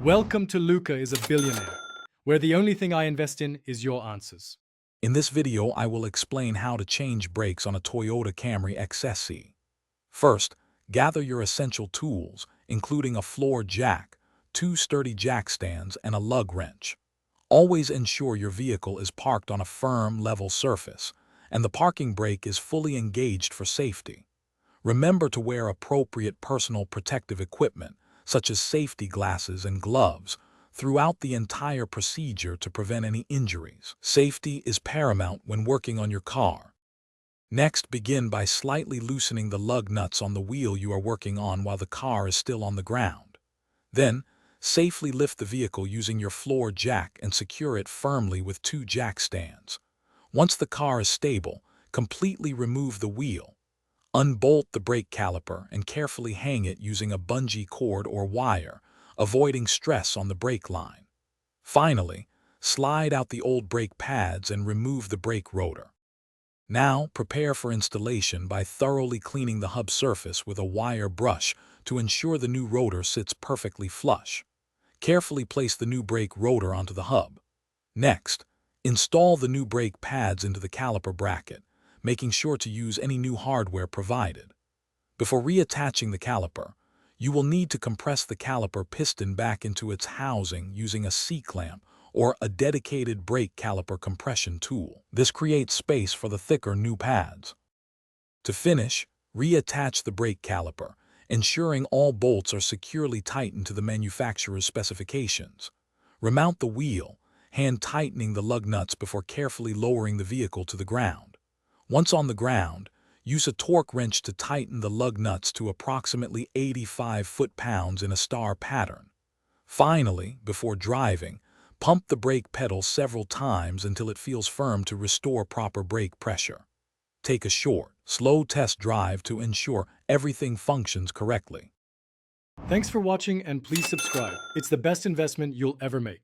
Welcome to Luca is a Billionaire, where the only thing I invest in is your answers. In this video, I will explain how to change brakes on a Toyota Camry XSE. First, gather your essential tools, including a floor jack, 2 sturdy jack stands, and a lug wrench. Always ensure your vehicle is parked on a firm, level surface, and the parking brake is fully engaged for safety. Remember to wear appropriate personal protective equipment, such as safety glasses and gloves, throughout the entire procedure to prevent any injuries. Safety is paramount when working on your car. Next, begin by slightly loosening the lug nuts on the wheel you are working on while the car is still on the ground. Then, safely lift the vehicle using your floor jack and secure it firmly with 2 jack stands. Once the car is stable, completely remove the wheel. Unbolt the brake caliper and carefully hang it using a bungee cord or wire, avoiding stress on the brake line. Finally, slide out the old brake pads and remove the brake rotor. Now, prepare for installation by thoroughly cleaning the hub surface with a wire brush to ensure the new rotor sits perfectly flush. Carefully place the new brake rotor onto the hub. Next, install the new brake pads into the caliper bracket, making sure to use any new hardware provided. Before reattaching the caliper, you will need to compress the caliper piston back into its housing using a C-clamp or a dedicated brake caliper compression tool. This creates space for the thicker new pads. To finish, reattach the brake caliper, ensuring all bolts are securely tightened to the manufacturer's specifications. Remount the wheel, hand tightening the lug nuts before carefully lowering the vehicle to the ground. Once on the ground, use a torque wrench to tighten the lug nuts to approximately 85 foot-pounds in a star pattern. Finally, before driving, pump the brake pedal several times until it feels firm to restore proper brake pressure. Take a short, slow test drive to ensure everything functions correctly. Thanks for watching and please subscribe. It's the best investment you'll ever make.